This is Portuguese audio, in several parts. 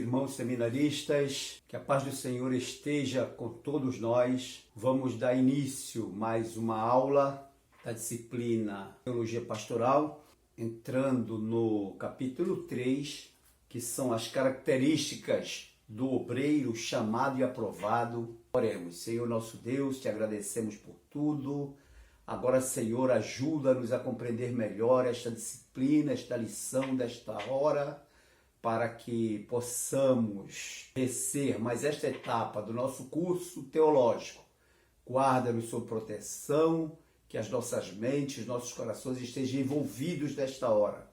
irmãos seminaristas, que a paz do Senhor esteja com todos nós. Vamos dar início a mais uma aula da disciplina Teologia Pastoral, entrando no capítulo 3, que são as características do obreiro chamado e aprovado. Oremos. Senhor nosso Deus, te agradecemos por tudo. Agora, Senhor, ajuda-nos a compreender melhor esta disciplina, esta lição desta hora, para que possamos vencer mais esta etapa do nosso curso teológico. Guarda-nos sob proteção, que as nossas mentes, nossos corações estejam envolvidos nesta hora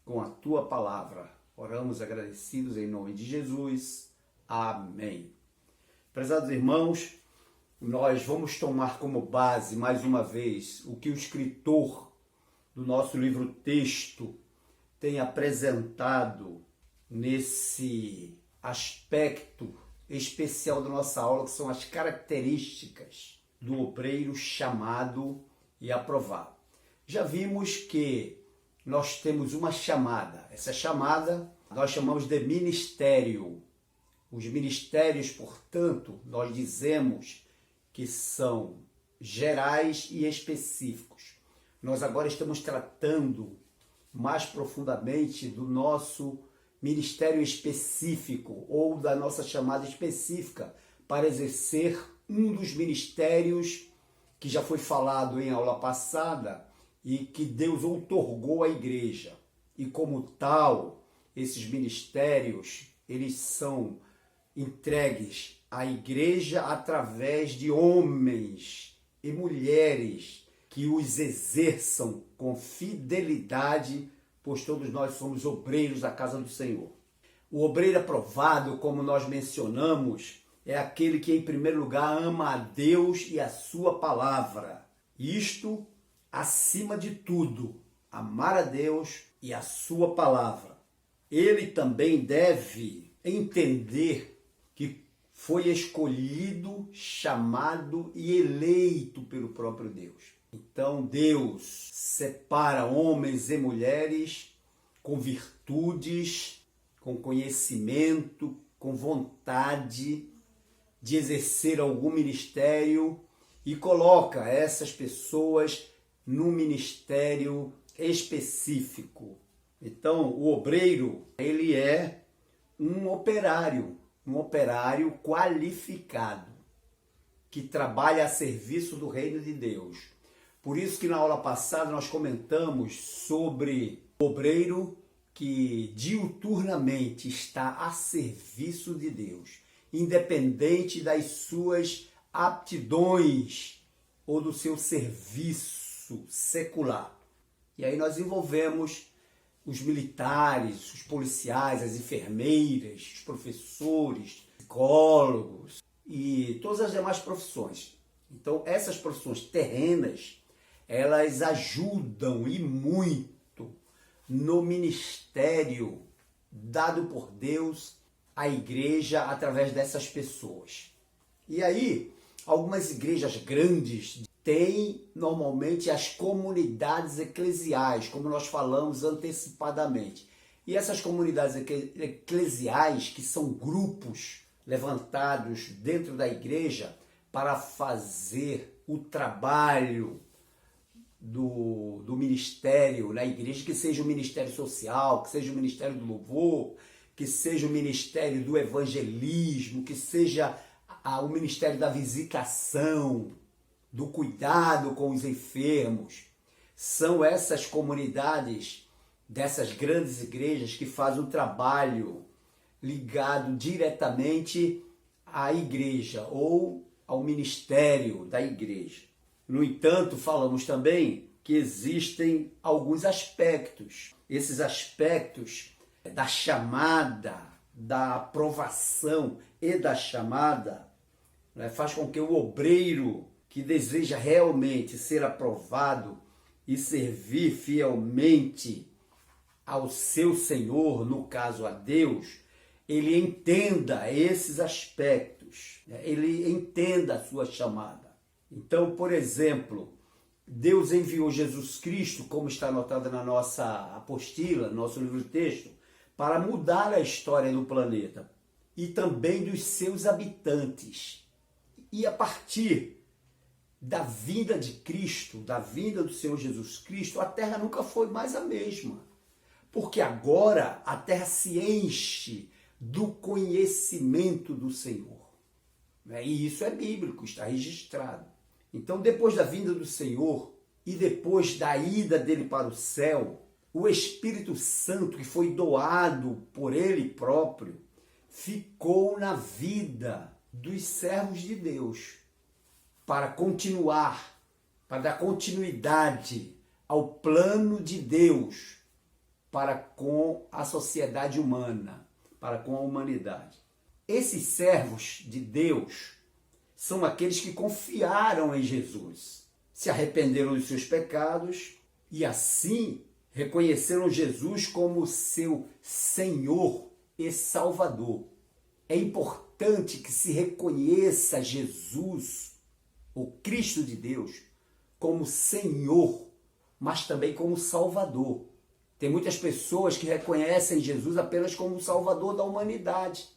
com a Tua palavra. Oramos agradecidos em nome de Jesus. Amém. Prezados irmãos, nós vamos tomar como base, mais uma vez, o que o escritor do nosso livro-texto tem apresentado nesse aspecto especial da nossa aula, que são as características do obreiro chamado e aprovado. Já vimos que nós temos uma chamada. Essa chamada nós chamamos de ministério. Os ministérios, portanto, nós dizemos que são gerais e específicos. Nós agora estamos tratando mais profundamente do nosso ministério específico ou da nossa chamada específica para exercer um dos ministérios que já foi falado em aula passada e que Deus outorgou à igreja. E como tal, esses ministérios, eles são entregues à igreja através de homens e mulheres que os exerçam com fidelidade, pois todos nós somos obreiros da casa do Senhor. O obreiro aprovado, como nós mencionamos, é aquele que, em primeiro lugar, ama a Deus e a sua palavra. Isto, acima de tudo, amar a Deus e a sua palavra. Ele também deve entender que foi escolhido, chamado e eleito pelo próprio Deus. Então Deus separa homens e mulheres com virtudes, com conhecimento, com vontade de exercer algum ministério e coloca essas pessoas num ministério específico. Então o obreiro, ele é um operário qualificado que trabalha a serviço do reino de Deus. Por isso que na aula passada nós comentamos sobre o obreiro que diuturnamente está a serviço de Deus, independente das suas aptidões ou do seu serviço secular. E aí nós envolvemos os militares, os policiais, as enfermeiras, os professores, psicólogos e todas as demais profissões. Então essas profissões terrenas, elas ajudam e muito no ministério dado por Deus à igreja através dessas pessoas. E aí, algumas igrejas grandes têm normalmente as comunidades eclesiais, como nós falamos antecipadamente. E essas comunidades eclesiais, que são grupos levantados dentro da igreja para fazer o trabalho do ministério na igreja, que seja o ministério social, que seja o ministério do louvor, que seja o ministério do evangelismo, que seja o ministério da visitação, do cuidado com os enfermos. São essas comunidades dessas grandes igrejas que fazem um trabalho ligado diretamente à igreja ou ao ministério da igreja. No entanto, falamos também que existem alguns aspectos. Esses aspectos da chamada, da aprovação e da chamada, faz com que o obreiro que deseja realmente ser aprovado e servir fielmente ao seu Senhor, no caso a Deus, ele entenda esses aspectos, ele entenda a sua chamada. Então, por exemplo, Deus enviou Jesus Cristo, como está anotado na nossa apostila, no nosso livro-texto, para mudar a história do planeta e também dos seus habitantes. E a partir da vinda de Cristo, da vinda do Senhor Jesus Cristo, a terra nunca foi mais a mesma. Porque agora a terra se enche do conhecimento do Senhor. E isso é bíblico, está registrado. Então, depois da vinda do Senhor e depois da ida dele para o céu, o Espírito Santo, que foi doado por ele próprio, ficou na vida dos servos de Deus para continuar, para dar continuidade ao plano de Deus para com a sociedade humana, para com a humanidade. Esses servos de Deus são aqueles que confiaram em Jesus, se arrependeram dos seus pecados e assim reconheceram Jesus como seu Senhor e Salvador. É importante que se reconheça Jesus, o Cristo de Deus, como Senhor, mas também como Salvador. Tem muitas pessoas que reconhecem Jesus apenas como Salvador da humanidade,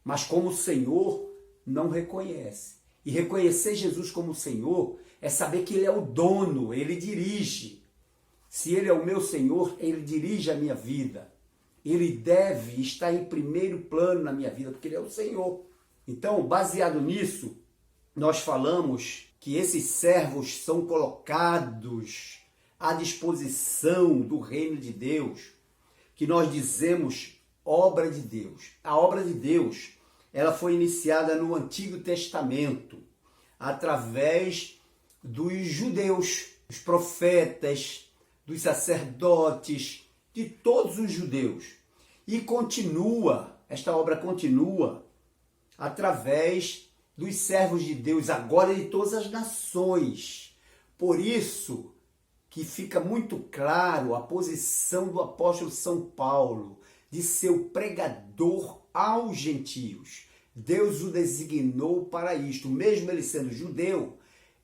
mas como Senhor não reconhece. E reconhecer Jesus como Senhor é saber que Ele é o dono, Ele dirige. Se Ele é o meu Senhor, Ele dirige a minha vida. Ele deve estar em primeiro plano na minha vida, porque Ele é o Senhor. Então, baseado nisso, nós falamos que esses servos são colocados à disposição do reino de Deus, que nós dizemos obra de Deus. A obra de Deus, ela foi iniciada no Antigo Testamento, através dos judeus, dos profetas, dos sacerdotes, de todos os judeus. E continua, esta obra continua, através dos servos de Deus, agora de todas as nações. Por isso que fica muito claro a posição do apóstolo São Paulo, de ser o pregador aos gentios. Deus o designou para isto. Mesmo ele sendo judeu,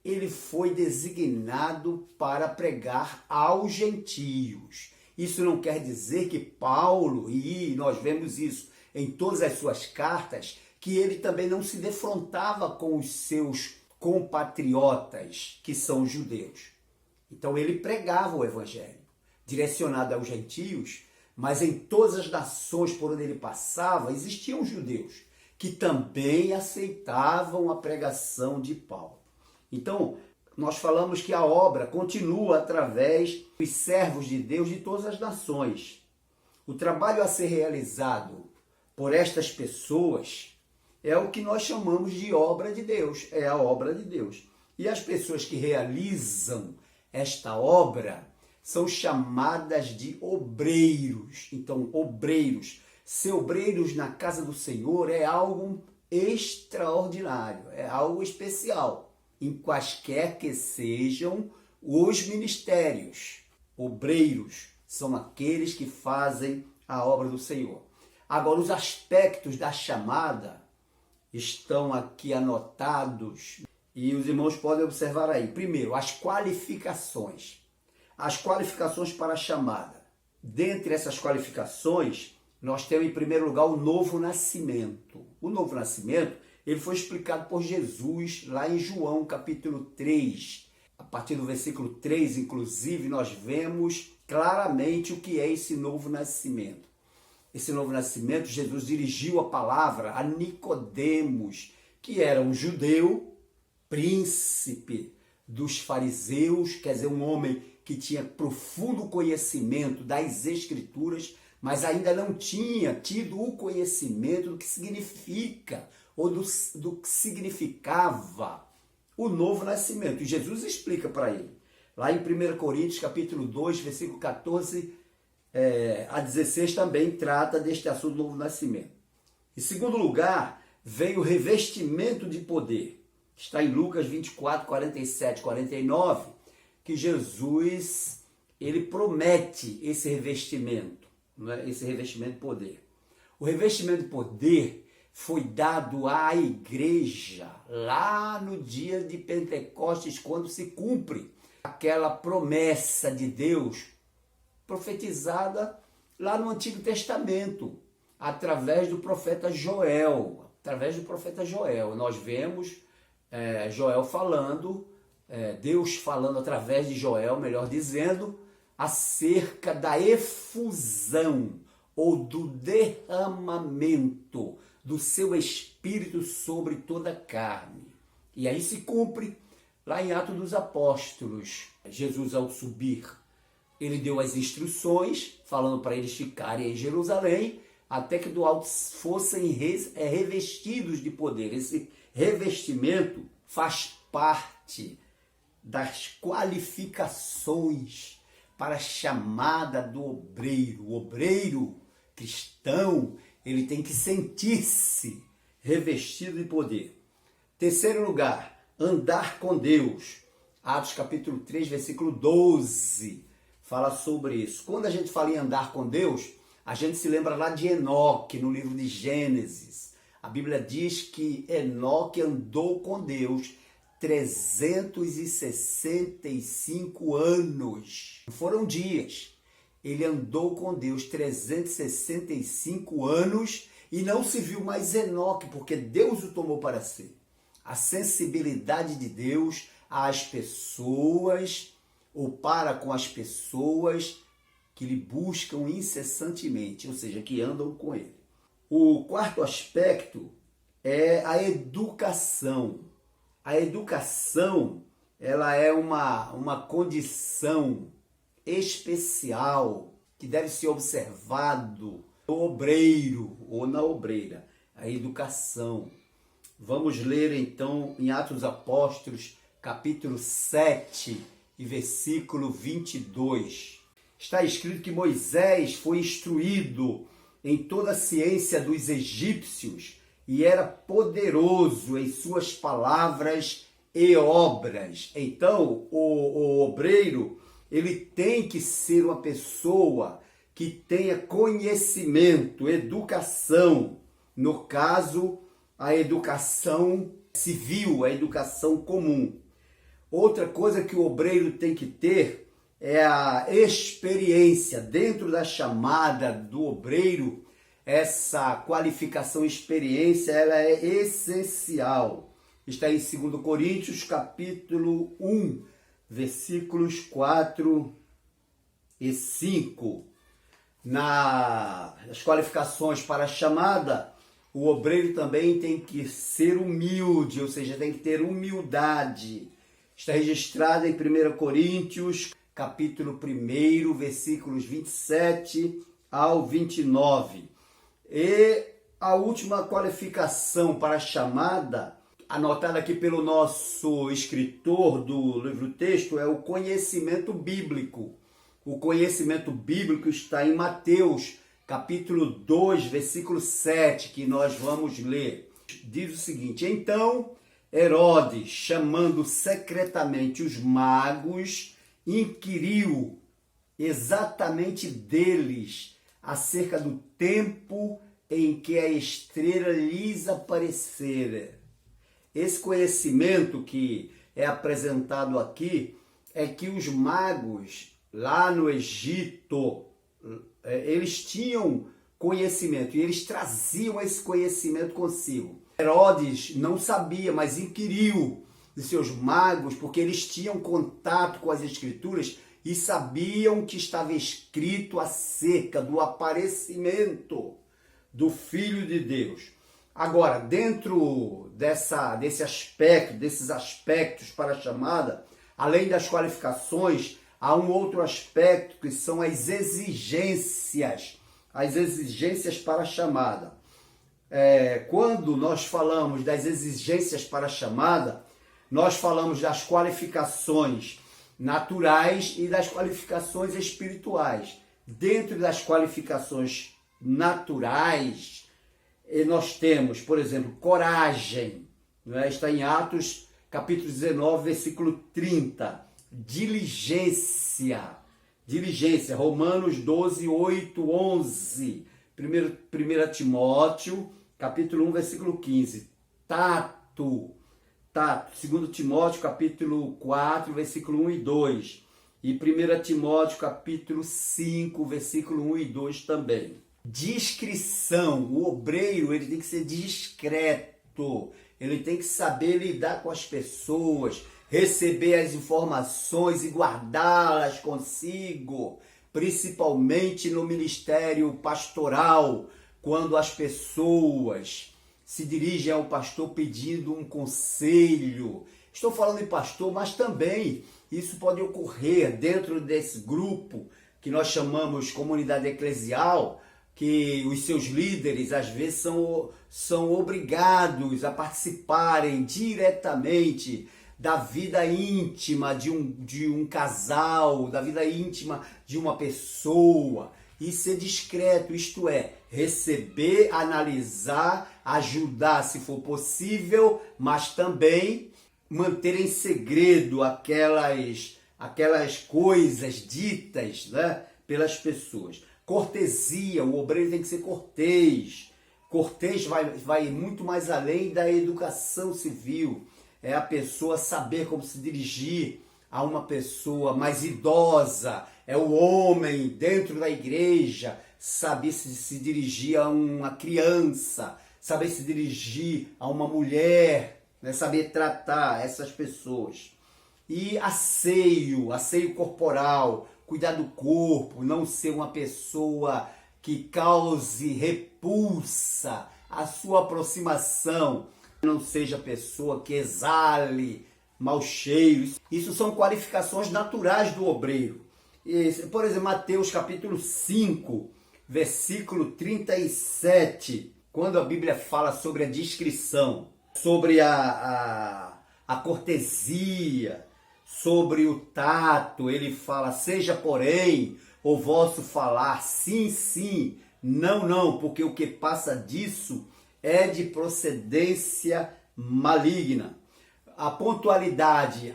ele foi designado para pregar aos gentios. Isso não quer dizer que Paulo, e nós vemos isso em todas as suas cartas, que ele também não se defrontava com os seus compatriotas, que são judeus. Então ele pregava o evangelho, direcionado aos gentios, mas em todas as nações por onde ele passava, existiam judeus que também aceitavam a pregação de Paulo. Então, nós falamos que a obra continua através dos servos de Deus de todas as nações. O trabalho a ser realizado por estas pessoas é o que nós chamamos de obra de Deus, é a obra de Deus. E as pessoas que realizam esta obra são chamadas de obreiros. Então, obreiros, ser obreiros na casa do Senhor é algo extraordinário, é algo especial, em quaisquer que sejam os ministérios. Obreiros são aqueles que fazem a obra do Senhor. Agora, os aspectos da chamada estão aqui anotados e os irmãos podem observar aí. Primeiro, as qualificações. As qualificações para a chamada. Dentre essas qualificações, nós temos em primeiro lugar o novo nascimento. O novo nascimento, ele foi explicado por Jesus lá em João capítulo 3. A partir do versículo 3, inclusive, nós vemos claramente o que é esse novo nascimento. Esse novo nascimento, Jesus dirigiu a palavra a Nicodemos, que era um judeu, príncipe dos fariseus, quer dizer, um homem que tinha profundo conhecimento das Escrituras, mas ainda não tinha tido o conhecimento do que significa, ou do que significava o novo nascimento. E Jesus explica para ele. Lá em 1 Coríntios, capítulo 2, versículo 14 a 16, também trata deste assunto do novo nascimento. Em segundo lugar, vem o revestimento de poder. Está em Lucas 24, 47, 49, que Jesus, ele promete esse revestimento, não é? Esse revestimento de poder. O revestimento de poder foi dado à igreja lá no dia de Pentecostes, quando se cumpre aquela promessa de Deus profetizada lá no Antigo Testamento, através do profeta Joel. Através do profeta Joel, nós vemos Joel falando, Deus falando através de Joel, melhor dizendo, acerca da efusão ou do derramamento do seu Espírito sobre toda a carne. E aí se cumpre lá em Atos dos Apóstolos. Jesus, ao subir, ele deu as instruções, falando para eles ficarem em Jerusalém, até que do alto fossem revestidos de poder. Esse revestimento faz parte das qualificações para a chamada do obreiro. O obreiro cristão, ele tem que sentir-se revestido de poder. Terceiro lugar, andar com Deus. Atos capítulo 3, versículo 12, fala sobre isso. Quando a gente fala em andar com Deus, a gente se lembra lá de Enoque, no livro de Gênesis. A Bíblia diz que Enoque andou com Deus 365 anos. Foram dias. Ele andou com Deus 365 anos e não se viu mais Enoque, porque Deus o tomou para si. A sensibilidade de Deus às pessoas, ou para com as pessoas que lhe buscam incessantemente, ou seja, que andam com ele. O quarto aspecto é a educação. A educação, ela é uma condição especial que deve ser observado no obreiro ou na obreira. A educação. Vamos ler então em Atos dos Apóstolos, capítulo 7 e versículo 22. Está escrito que Moisés foi instruído em toda a ciência dos egípcios e era poderoso em suas palavras e obras. Então, o obreiro, ele tem que ser uma pessoa que tenha conhecimento, educação. No caso, a educação civil, a educação comum. Outra coisa que o obreiro tem que ter é a experiência. Dentro da chamada do obreiro, essa qualificação experiência, ela é essencial. Está em 2 Coríntios, capítulo 1, versículos 4 e 5. Nas qualificações para a chamada, o obreiro também tem que ser humilde, ou seja, tem que ter humildade. Está registrado em 1 Coríntios, capítulo 1, versículos 27 ao 29. E a última qualificação para a chamada, anotada aqui pelo nosso escritor do livro-texto, é o conhecimento bíblico. O conhecimento bíblico está em Mateus, capítulo 2, versículo 7, que nós vamos ler. Diz o seguinte: então Herodes, chamando secretamente os magos, inquiriu exatamente deles acerca do tempo em que a estrela lhes aparecera. Esse conhecimento que é apresentado aqui é que os magos lá no Egito, eles tinham conhecimento e eles traziam esse conhecimento consigo. Herodes não sabia, mas inquiriu de seus magos, porque eles tinham contato com as escrituras e sabiam que estava escrito acerca do aparecimento do Filho de Deus. Agora, dentro desses aspectos para a chamada, além das qualificações, há um outro aspecto que são as exigências para a chamada. Quando nós falamos das exigências para a chamada, nós falamos das qualificações naturais e das qualificações espirituais. Dentro das qualificações naturais, nós temos, por exemplo, coragem, né? Está em Atos, capítulo 19, versículo 30. Diligência, Romanos 12, 8, 11. 1 Timóteo, capítulo 1, versículo 15. Tato. 2 Timóteo, capítulo 4, versículo 1 e 2. E 1 Timóteo capítulo 5, versículo 1 e 2 também. Discrição. O obreiro ele tem que ser discreto. Ele tem que saber lidar com as pessoas, receber as informações e guardá-las consigo, principalmente no ministério pastoral, quando as pessoas se dirigem ao pastor pedindo um conselho. Estou falando em pastor, mas também isso pode ocorrer dentro desse grupo que nós chamamos comunidade eclesial, que os seus líderes às vezes são obrigados a participarem diretamente da vida íntima de um casal, da vida íntima de uma pessoa, e ser discreto, isto é, receber, analisar, ajudar se for possível, mas também manter em segredo aquelas coisas ditas, né, pelas pessoas. Cortesia, o obreiro tem que ser cortês. Cortês vai muito mais além da educação civil. É a pessoa saber como se dirigir a uma pessoa mais idosa. É o homem dentro da igreja saber se dirigir a uma criança, saber se dirigir a uma mulher, né? Saber tratar essas pessoas. E asseio corporal, cuidar do corpo, não ser uma pessoa que cause repulsa à sua aproximação, não seja pessoa que exale mau cheiro. Isso são qualificações naturais do obreiro. Por exemplo, Mateus capítulo 5, versículo 37, quando a Bíblia fala sobre a discrição, sobre a cortesia, sobre o tato, ele fala, seja porém o vosso falar sim, sim, não, não, porque o que passa disso é de procedência maligna. A pontualidade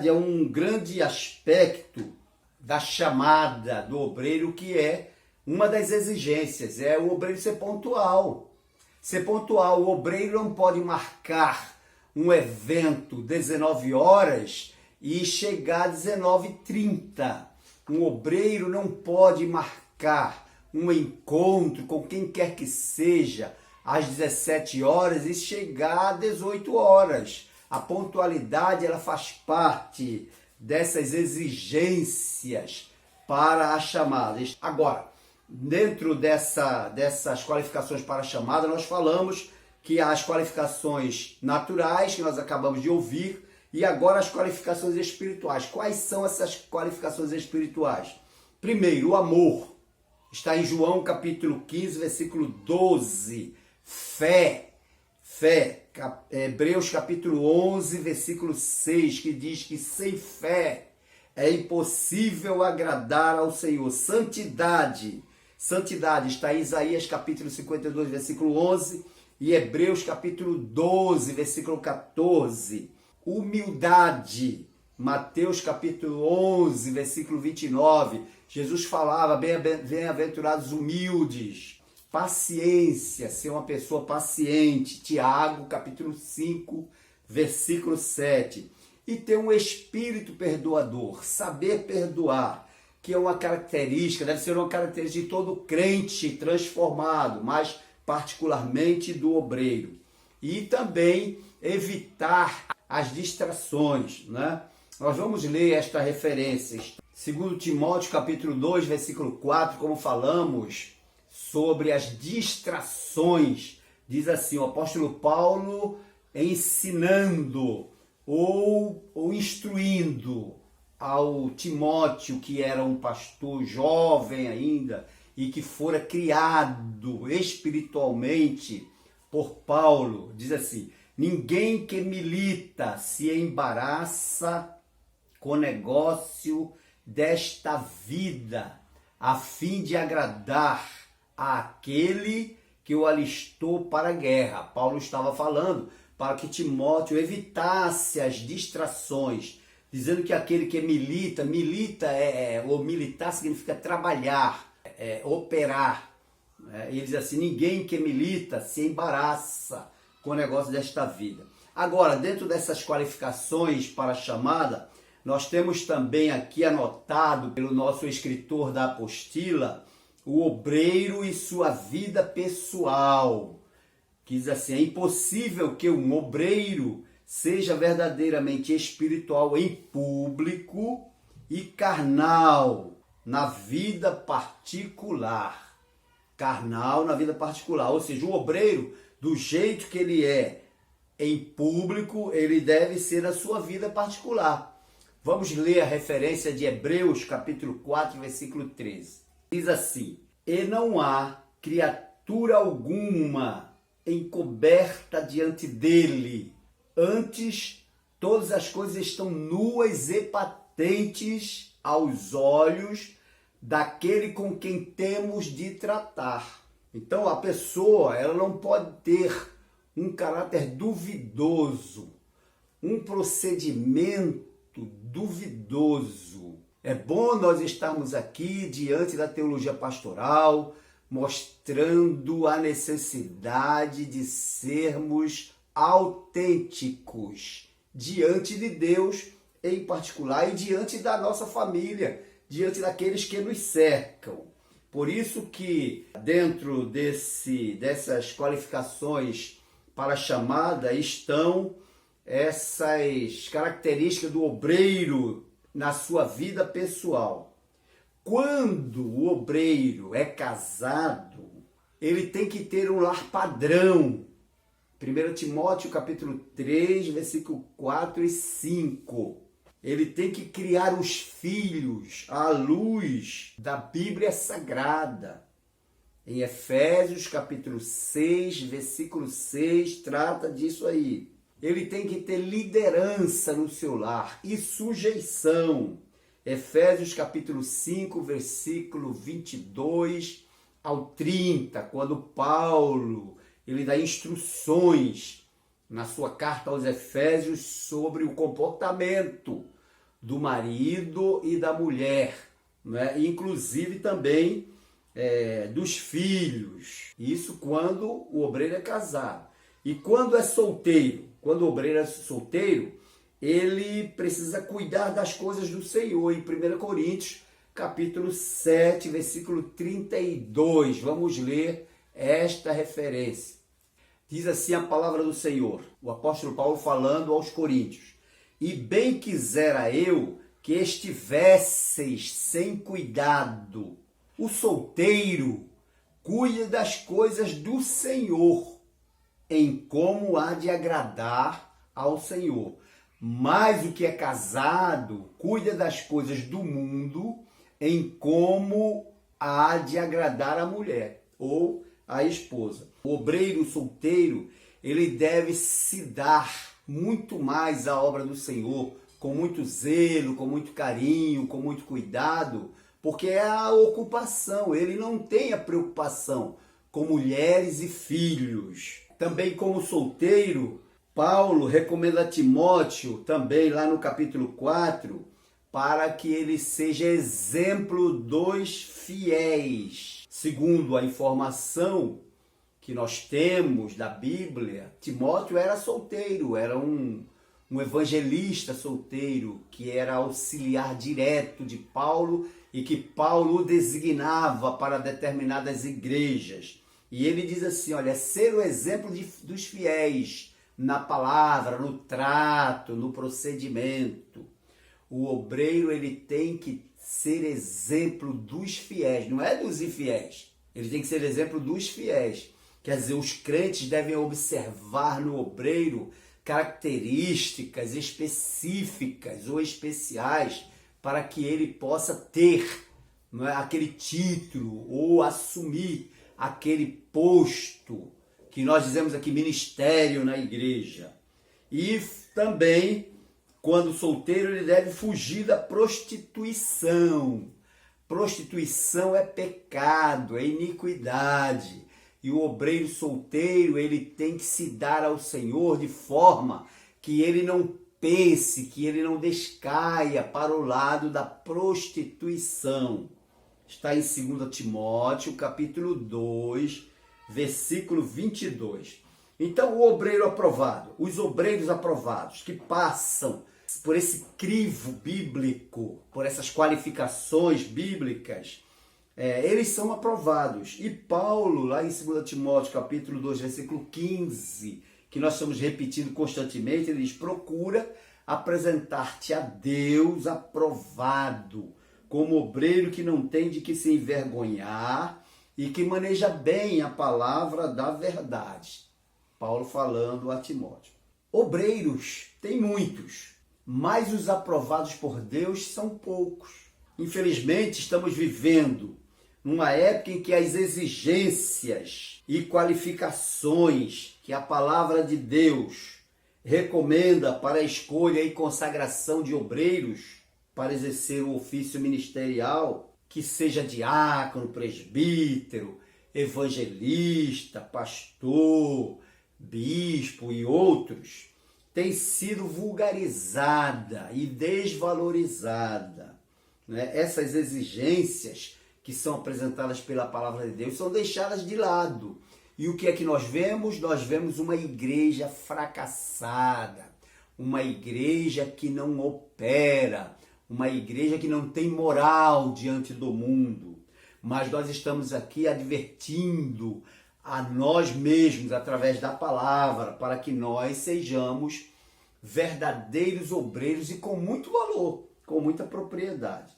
é um grande aspecto da chamada do obreiro, que é uma das exigências, é o obreiro ser pontual. Ser pontual, o obreiro não pode marcar um evento 19 horas e chegar às 19h30. Um obreiro não pode marcar um encontro com quem quer que seja às 17 horas e chegar às 18 horas. A pontualidade ela faz parte dessas exigências para a chamada. Agora, dentro dessas qualificações para a chamada, nós falamos que há as qualificações naturais, que nós acabamos de ouvir, e agora as qualificações espirituais. Quais são essas qualificações espirituais? Primeiro, o amor. Está em João capítulo 15, versículo 12. Fé. Hebreus capítulo 11, versículo 6, que diz que sem fé é impossível agradar ao Senhor. Santidade está em Isaías capítulo 52, versículo 11, e Hebreus capítulo 12, versículo 14. Humildade, Mateus capítulo 11, versículo 29, Jesus falava, bem-aventurados humildes. Paciência, ser uma pessoa paciente, Tiago capítulo 5, versículo 7. E ter um espírito perdoador, saber perdoar, que é uma característica, deve ser uma característica de todo crente transformado, mas particularmente do obreiro. E também evitar as distrações, né? Nós vamos ler esta referência. 2 Timóteo capítulo 2, versículo 4, como falamos sobre as distrações. Diz assim, o apóstolo Paulo ensinando ou instruindo ao Timóteo, que era um pastor jovem ainda e que fora criado espiritualmente por Paulo, diz assim, ninguém que milita se embaraça com o negócio desta vida, a fim de agradar àquele que o alistou para a guerra. Paulo estava falando para que Timóteo evitasse as distrações, dizendo que aquele que milita ou militar significa trabalhar, operar. Ele diz assim, ninguém que milita se embaraça com o negócio desta vida. Agora, dentro dessas qualificações para a chamada, Nós temos também aqui anotado pelo nosso escritor da apostila o obreiro e sua vida pessoal. Diz assim: é impossível que um obreiro seja verdadeiramente espiritual em público e carnal na vida particular. Carnal na vida particular, ou seja, o obreiro, do jeito que ele é em público, ele deve ser na sua vida particular. Vamos ler a referência de Hebreus, capítulo 4, versículo 13. Diz assim: e não há criatura alguma encoberta diante dele, antes todas as coisas estão nuas e patentes aos olhos daquele com quem temos de tratar. Então a pessoa, ela não pode ter um caráter duvidoso, um procedimento duvidoso. É bom nós estarmos aqui diante da teologia pastoral, mostrando a necessidade de sermos autênticos diante de Deus em particular e diante da nossa família, diante daqueles que nos cercam. Por isso que dentro dessas qualificações para a chamada estão essas características do obreiro na sua vida pessoal. Quando o obreiro é casado, ele tem que ter um lar padrão. 1 Timóteo capítulo 3, versículo 4 e 5. Ele tem que criar os filhos à luz da Bíblia Sagrada. Em Efésios capítulo 6, versículo 6, trata disso aí. Ele tem que ter liderança no seu lar e sujeição. Efésios capítulo 5, versículo 22 ao 30, quando Paulo ele dá instruções na sua carta aos Efésios sobre o comportamento do marido e da mulher, né? Inclusive também dos filhos. Isso quando o obreiro é casado. E quando é solteiro, quando o obreiro é solteiro, ele precisa cuidar das coisas do Senhor. Em 1 Coríntios, capítulo 7, versículo 32. Vamos ler esta referência. Diz assim a palavra do Senhor, o apóstolo Paulo falando aos coríntios: e bem quisera eu que estivesseis sem cuidado. O solteiro cuida das coisas do Senhor, em como há de agradar ao Senhor. Mas o que é casado cuida das coisas do mundo, em como há de agradar a mulher ou a esposa. O obreiro solteiro, ele deve se dar muito mais à obra do Senhor, com muito zelo, com muito carinho, com muito cuidado, porque é a ocupação, ele não tem a preocupação com mulheres e filhos. Também como solteiro, Paulo recomenda a Timóteo, também lá no capítulo 4, para que ele seja exemplo dos fiéis. Segundo a informação que nós temos da Bíblia, Timóteo era solteiro, era um evangelista solteiro, que era auxiliar direto de Paulo e que Paulo o designava para determinadas igrejas. E ele diz assim, olha, ser o exemplo dos fiéis na palavra, no trato, no procedimento. O obreiro, ele tem que ser exemplo dos fiéis, não é dos infiéis. Ele tem que ser exemplo dos fiéis. Quer dizer, os crentes devem observar no obreiro características específicas ou especiais para que ele possa ter, não é, aquele título ou assumir aquele posto que nós dizemos aqui, ministério na igreja. E também, quando solteiro, ele deve fugir da prostituição. Prostituição é pecado, é iniquidade. E o obreiro solteiro, ele tem que se dar ao Senhor de forma que ele não pense, que ele não descaia para o lado da prostituição. Está em 2 Timóteo, capítulo 2, versículo 22. Então, o obreiro aprovado, os obreiros aprovados, que passam por esse crivo bíblico, por essas qualificações bíblicas, eles são aprovados. E Paulo, lá em 2 Timóteo, capítulo 2, versículo 15, que nós estamos repetindo constantemente, ele diz: procura apresentar-te a Deus aprovado, como obreiro que não tem de que se envergonhar e que maneja bem a palavra da verdade. Paulo falando a Timóteo. Obreiros tem muitos, mas os aprovados por Deus são poucos. Infelizmente, estamos vivendo numa época em que as exigências e qualificações que a palavra de Deus recomenda para a escolha e consagração de obreiros para exercer o ofício ministerial, que seja diácono, presbítero, evangelista, pastor, bispo e outros, tem sido vulgarizada e desvalorizada. Essas exigências que são apresentadas pela palavra de Deus são deixadas de lado. E o que é que nós vemos? Nós vemos uma igreja fracassada, uma igreja que não opera, uma igreja que não tem moral diante do mundo. Mas nós estamos aqui advertindo a nós mesmos através da palavra, para que nós sejamos verdadeiros obreiros e com muito valor, com muita propriedade.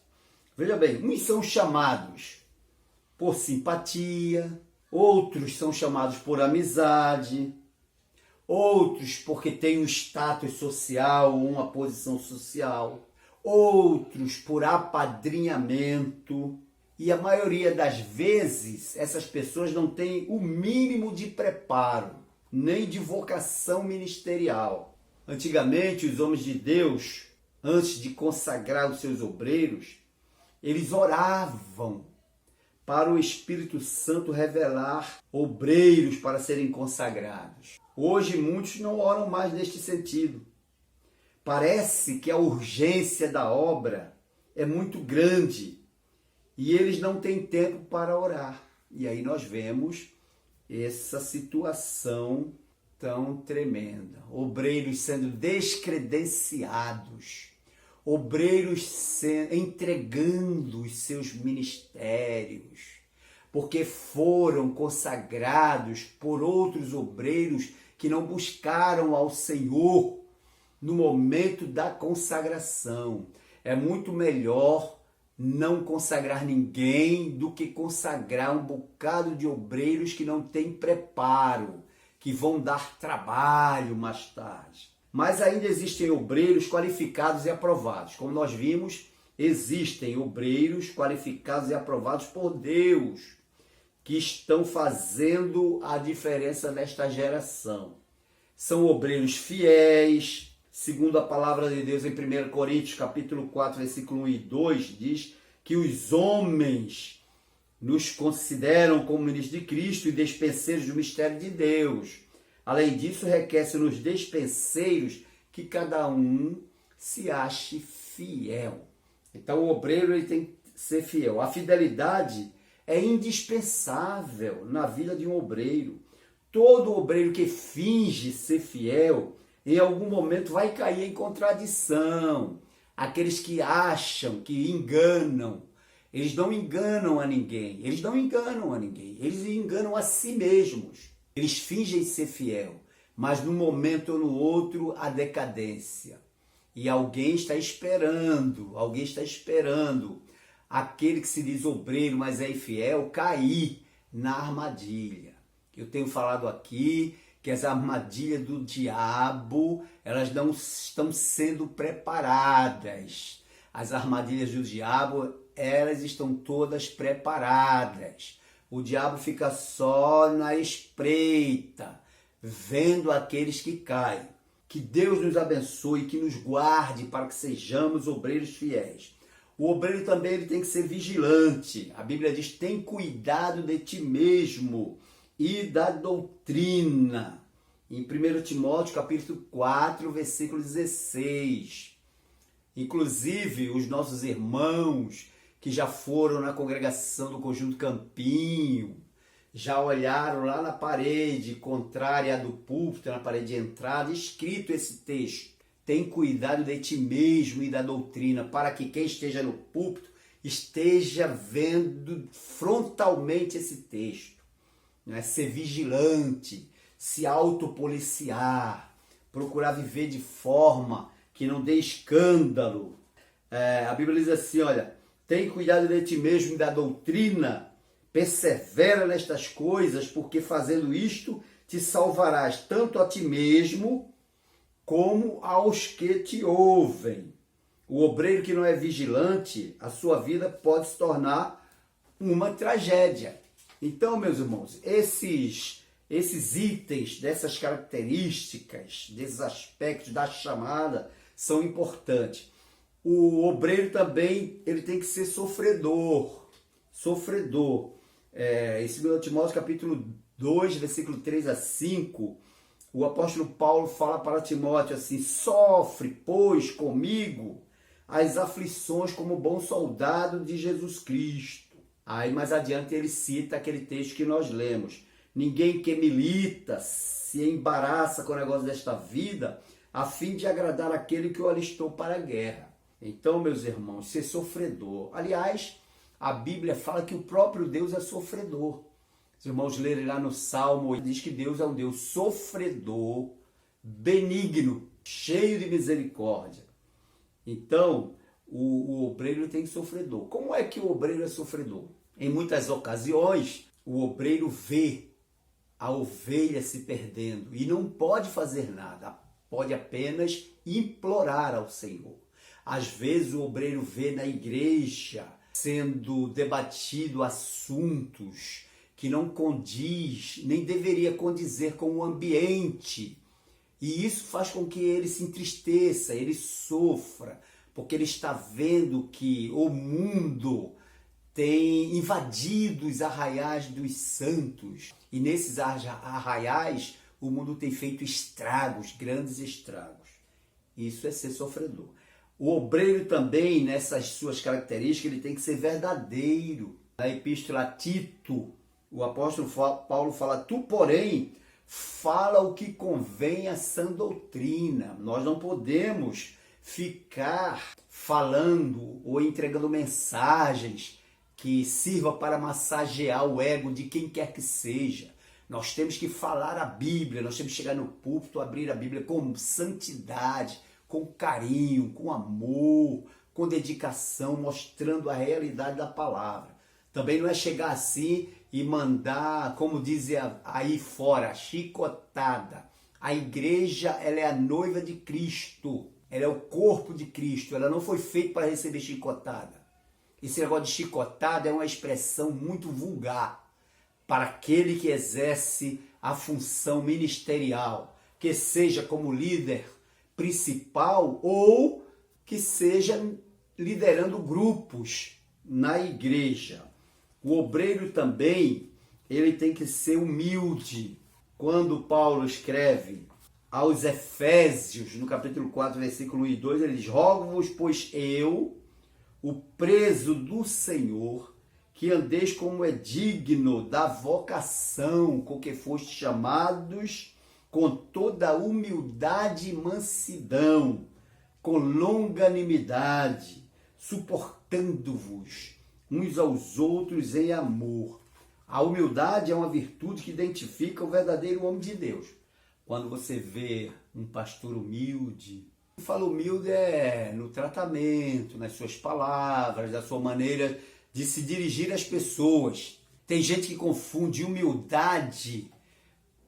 Veja bem, uns são chamados por simpatia, outros são chamados por amizade, outros porque têm um status social, uma posição social, outros por apadrinhamento. E a maioria das vezes, essas pessoas não têm o mínimo de preparo, nem de vocação ministerial. Antigamente, os homens de Deus, antes de consagrar os seus obreiros, eles oravam para o Espírito Santo revelar obreiros para serem consagrados. Hoje, muitos não oram mais neste sentido. Parece que a urgência da obra é muito grande e eles não têm tempo para orar. E aí nós vemos essa situação tão tremenda. Obreiros sendo descredenciados, obreiros entregando os seus ministérios, porque foram consagrados por outros obreiros que não buscaram ao Senhor no momento da consagração. É muito melhor não consagrar ninguém do que consagrar um bocado de obreiros que não têm preparo, que vão dar trabalho mais tarde. Mas ainda existem obreiros qualificados e aprovados. Como nós vimos, existem obreiros qualificados e aprovados por Deus, que estão fazendo a diferença nesta geração. São obreiros fiéis, segundo a palavra de Deus em 1 Coríntios, capítulo 4, versículo 1 e 2, diz que os homens nos consideram como ministros de Cristo e despenseiros do mistério de Deus. Além disso, requer-se nos despenseiros que cada um se ache fiel. Então, o obreiro ele tem que ser fiel. A fidelidade é indispensável na vida de um obreiro. Todo obreiro que finge ser fiel, em algum momento vai cair em contradição. Aqueles que acham, que enganam, eles não enganam a ninguém. Eles não enganam a ninguém. Eles enganam a si mesmos. Eles fingem ser fiel, mas num momento ou no outro a decadência. E alguém está esperando aquele que se diz obreiro, mas é infiel, cair na armadilha. Eu tenho falado aqui que as armadilhas do diabo, elas não estão sendo preparadas. As armadilhas do diabo, elas estão todas preparadas. O diabo fica só na espreita, vendo aqueles que caem. Que Deus nos abençoe, que nos guarde para que sejamos obreiros fiéis. O obreiro também ele tem que ser vigilante. A Bíblia diz, tem cuidado de ti mesmo e da doutrina. Em 1 Timóteo, capítulo 4, versículo 16. Inclusive, os nossos irmãos que já foram na congregação do Conjunto Campinho, já olharam lá na parede contrária à do púlpito, na parede de entrada, escrito esse texto. tem cuidado de ti mesmo e da doutrina, para que quem esteja no púlpito esteja vendo frontalmente esse texto. Né? Ser vigilante, se autopoliciar, procurar viver de forma que não dê escândalo. A Bíblia diz assim, olha, tem cuidado de ti mesmo e da doutrina, persevera nestas coisas, porque fazendo isto te salvarás tanto a ti mesmo como aos que te ouvem. O obreiro que não é vigilante, a sua vida pode se tornar uma tragédia. Então, meus irmãos, esses itens, dessas características, desses aspectos da chamada são importantes. O obreiro também ele tem que ser sofredor. Em 2 Timóteo capítulo 2, versículo 3 a 5, o apóstolo Paulo fala para Timóteo assim, sofre, pois, comigo as aflições como bom soldado de Jesus Cristo. Aí mais adiante ele cita aquele texto que nós lemos. Ninguém que milita se embaraça com o negócio desta vida, a fim de agradar aquele que o alistou para a guerra. Então, meus irmãos, ser sofredor. Aliás, a Bíblia fala que o próprio Deus é sofredor. Os irmãos lerem lá no Salmo, diz que Deus é um Deus sofredor, benigno, cheio de misericórdia. Então, o obreiro tem que ser sofredor. Como é que o obreiro é sofredor? Em muitas ocasiões, o obreiro vê a ovelha se perdendo e não pode fazer nada, pode apenas implorar ao Senhor. Às vezes o obreiro vê na igreja sendo debatido assuntos que não condiz, nem deveria condizer com o ambiente. E isso faz com que ele se entristeça, ele sofra, porque ele está vendo que o mundo tem invadido os arraiais dos santos. E nesses arraiais, o mundo tem feito estragos, grandes estragos. Isso é ser sofredor. O obreiro também, nessas suas características, ele tem que ser verdadeiro. Na epístola a Tito, o apóstolo Paulo fala, tu, porém, fala o que convém à sã doutrina. Nós não podemos ficar falando ou entregando mensagens que sirva para massagear o ego de quem quer que seja. Nós temos que falar a Bíblia, nós temos que chegar no púlpito, abrir a Bíblia com santidade, com carinho, com amor, com dedicação, mostrando a realidade da palavra. Também não é chegar assim e mandar, como dizem aí fora, chicotada. A igreja, ela é a noiva de Cristo, ela é o corpo de Cristo, ela não foi feita para receber chicotada. Esse negócio de chicotada é uma expressão muito vulgar para aquele que exerce a função ministerial, que seja como líder principal ou que seja liderando grupos na igreja. O obreiro também, ele tem que ser humilde. Quando Paulo escreve aos Efésios, no capítulo 4, versículo 1 e 2, ele diz, rogo-vos, pois eu, o preso do Senhor, que andeis como é digno da vocação com que fostes chamados, com toda humildade e mansidão, com longanimidade, suportando-vos uns aos outros em amor. A humildade é uma virtude que identifica o verdadeiro homem de Deus. Quando você vê um pastor humilde, fala humilde é no tratamento, nas suas palavras, da sua maneira de se dirigir às pessoas. Tem gente que confunde humildade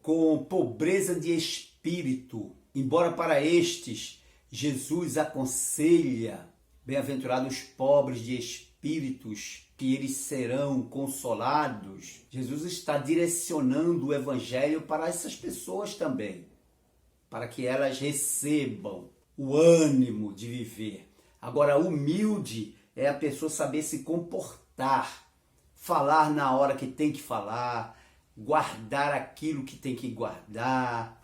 com pobreza de espírito. Embora para estes, Jesus aconselha, bem-aventurados os pobres de espíritos, que eles serão consolados. Jesus está direcionando o evangelho para essas pessoas também, para que elas recebam o ânimo de viver. Agora, humilde é a pessoa saber se comportar, falar na hora que tem que falar, guardar aquilo que tem que guardar,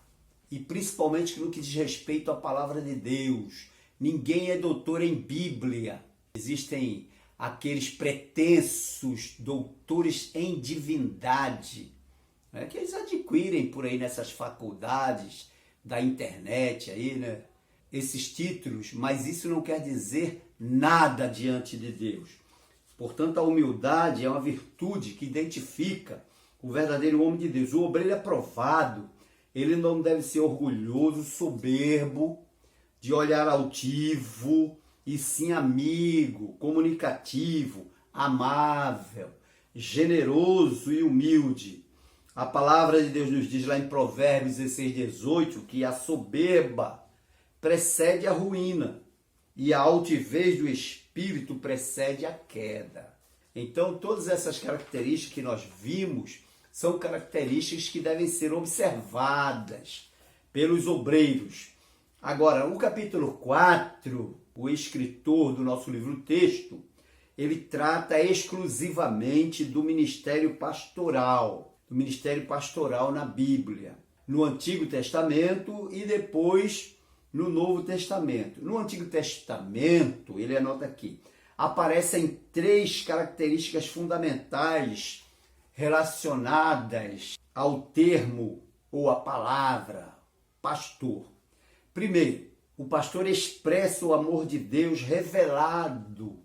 e principalmente no que diz respeito à palavra de Deus. Ninguém é doutor em Bíblia. Existem aqueles pretensos doutores em divindade, né, que eles adquirem por aí nessas faculdades da internet aí, né? esses títulos, mas isso não quer dizer nada diante de Deus. Portanto, a humildade é uma virtude que identifica o verdadeiro homem de Deus. O obreiro aprovado, ele não deve ser orgulhoso, soberbo, de olhar altivo, e sim amigo, comunicativo, amável, generoso e humilde. A palavra de Deus nos diz lá em Provérbios 16, 18, que a soberba precede a ruína e a altivez do espírito precede a queda. Então, todas essas características que nós vimos são características que devem ser observadas pelos obreiros. Agora, o capítulo 4, o escritor do nosso livro-texto, ele trata exclusivamente do ministério pastoral na Bíblia, no Antigo Testamento e depois no Novo Testamento. No Antigo Testamento, ele anota aqui, aparecem 3 características fundamentais relacionadas ao termo ou à palavra pastor. Primeiro, o pastor expressa o amor de Deus revelado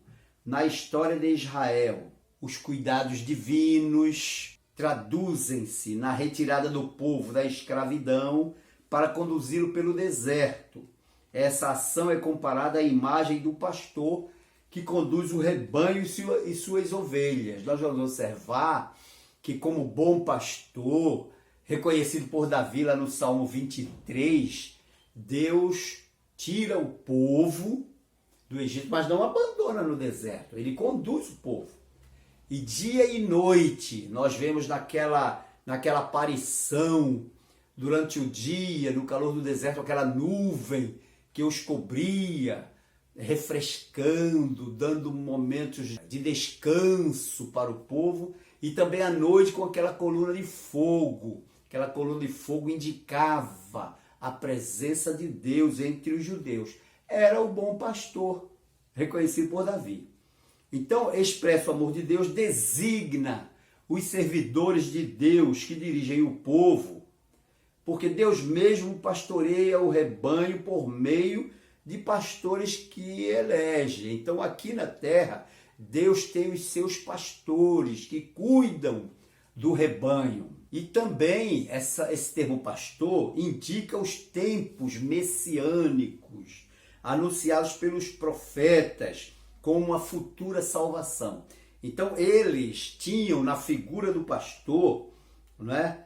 na história de Israel. Os cuidados divinos traduzem-se na retirada do povo da escravidão para conduzi-lo pelo deserto. Essa ação é comparada à imagem do pastor que conduz o rebanho e suas ovelhas. Nós vamos observar que, como bom pastor, reconhecido por Davi lá no Salmo 23, Deus tira o povo do Egito, mas não abandona no deserto. Ele conduz o povo. E dia e noite, nós vemos naquela aparição, durante o dia, no calor do deserto, aquela nuvem que os cobria, refrescando, dando momentos de descanso para o povo, e também à noite com aquela coluna de fogo. Aquela coluna de fogo indicava a presença de Deus entre os judeus. Era o bom pastor, reconhecido por Davi. Então, expressa o amor de Deus, designa os servidores de Deus que dirigem o povo, porque Deus mesmo pastoreia o rebanho por meio de pastores que elege. Então, aqui na terra, Deus tem os seus pastores que cuidam do rebanho. E também esse termo pastor indica os tempos messiânicos anunciados pelos profetas como uma futura salvação. Então, eles tinham na figura do pastor, né,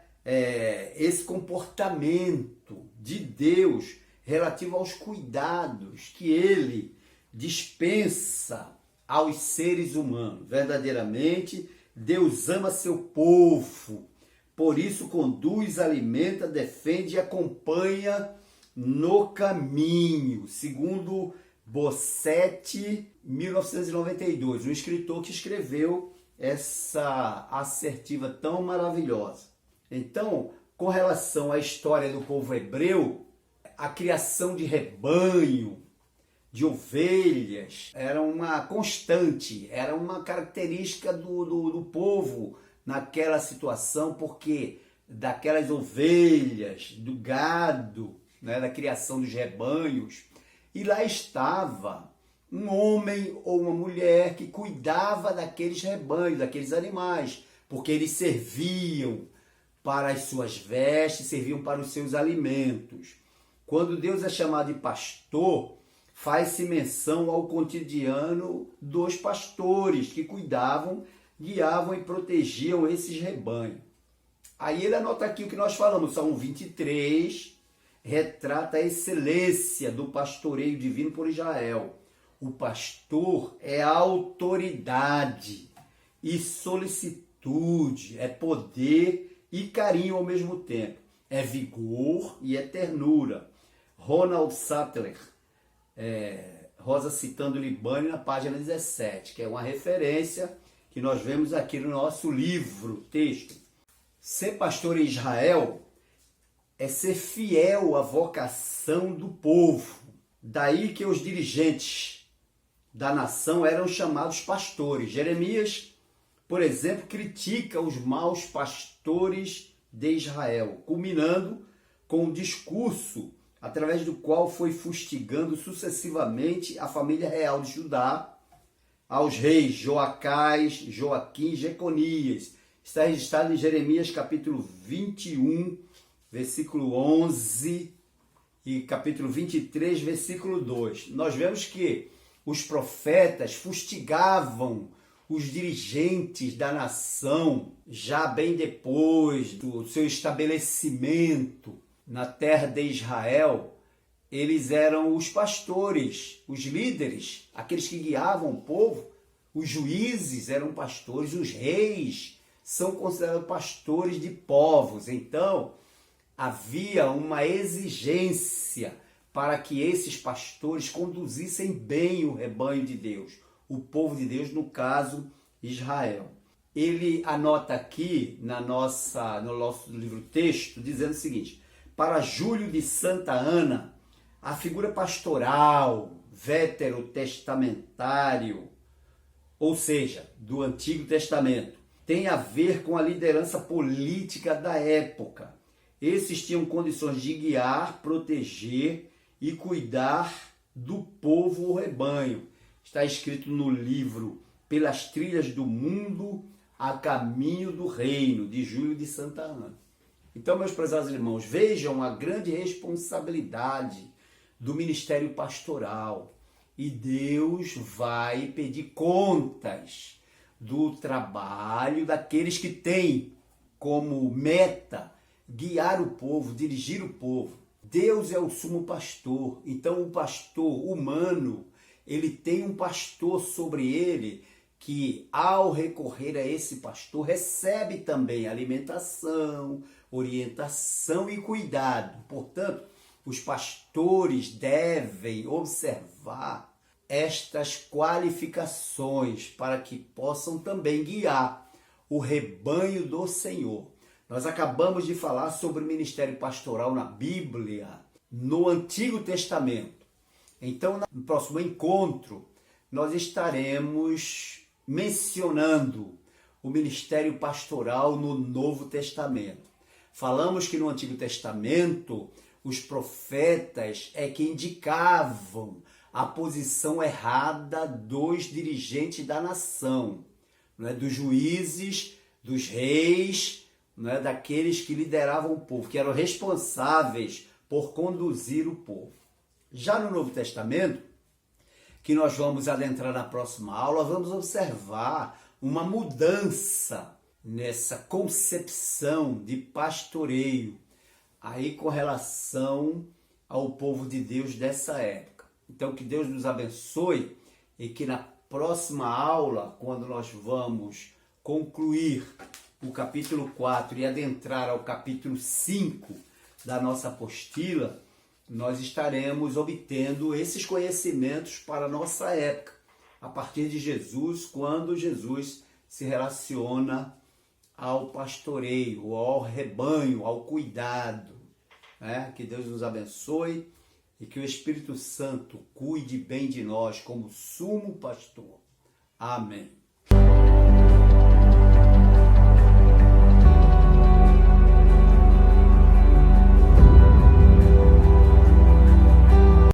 esse comportamento de Deus relativo aos cuidados que ele dispensa aos seres humanos. Verdadeiramente, Deus ama seu povo, por isso conduz, alimenta, defende e acompanha no caminho, segundo Bossetti, 1992, um escritor que escreveu essa assertiva tão maravilhosa. Então, com relação à história do povo hebreu, a criação de rebanho, de ovelhas, era uma constante, era uma característica do povo naquela situação, porque daquelas ovelhas, do gado, né, da criação dos rebanhos, e lá estava um homem ou uma mulher que cuidava daqueles rebanhos, daqueles animais, porque eles serviam para as suas vestes, serviam para os seus alimentos. Quando Deus é chamado de pastor, faz-se menção ao cotidiano dos pastores que cuidavam, guiavam e protegiam esses rebanhos. Aí ele anota aqui o que nós falamos, Salmo 23, retrata a excelência do pastoreio divino por Israel. O pastor é autoridade e solicitude, é poder e carinho ao mesmo tempo. É vigor e é ternura. Ronald Sattler, Rosa citando Libani na página 17, que é uma referência que nós vemos aqui no nosso livro, texto. Ser pastor em Israel é ser fiel à vocação do povo. Daí que os dirigentes da nação eram chamados pastores. Jeremias, por exemplo, critica os maus pastores de Israel, culminando com o discurso através do qual foi fustigando sucessivamente a família real de Judá, aos reis Joacás, Joaquim e Jeconias. Está registrado em Jeremias capítulo 21, versículo 11 e capítulo 23, versículo 2. Nós vemos que os profetas fustigavam os dirigentes da nação já bem depois do seu estabelecimento na terra de Israel. Eles eram os pastores, os líderes, aqueles que guiavam o povo. Os juízes eram pastores, os reis são considerados pastores de povos. Então, havia uma exigência para que esses pastores conduzissem bem o rebanho de Deus, o povo de Deus, no caso, Israel. Ele anota aqui no nosso livro-texto, dizendo o seguinte: para Júlio de Santa Ana, a figura pastoral, veterotestamentário, ou seja, do Antigo Testamento, tem a ver com a liderança política da época. Esses tinham condições de guiar, proteger e cuidar do povo, o rebanho. Está escrito no livro Pelas Trilhas do Mundo, a Caminho do Reino, de Júlio de Santa Ana. Então, meus prezados irmãos, vejam a grande responsabilidade do ministério pastoral. E Deus vai pedir contas do trabalho daqueles que têm como meta guiar o povo, dirigir o povo. Deus é o sumo pastor, então o pastor humano, ele tem um pastor sobre ele que, ao recorrer a esse pastor, recebe também alimentação, orientação e cuidado. Portanto, os pastores devem observar estas qualificações para que possam também guiar o rebanho do Senhor. Nós acabamos de falar sobre o ministério pastoral na Bíblia, no Antigo Testamento. Então, no próximo encontro, nós estaremos mencionando o ministério pastoral no Novo Testamento. Falamos que no Antigo Testamento, os profetas é que indicavam a posição errada dos dirigentes da nação, não é? Dos juízes, dos reis, não é? Daqueles que lideravam o povo, que eram responsáveis por conduzir o povo. Já no Novo Testamento, que nós vamos adentrar na próxima aula, vamos observar uma mudança nessa concepção de pastoreio, aí com relação ao povo de Deus dessa época. Então, que Deus nos abençoe e que na próxima aula, quando nós vamos concluir o capítulo 4 e adentrar ao capítulo 5 da nossa apostila, nós estaremos obtendo esses conhecimentos para a nossa época, a partir de Jesus, quando Jesus se relaciona ao pastoreio, ao rebanho, ao cuidado. Que Deus nos abençoe e que o Espírito Santo cuide bem de nós como sumo pastor. Amém.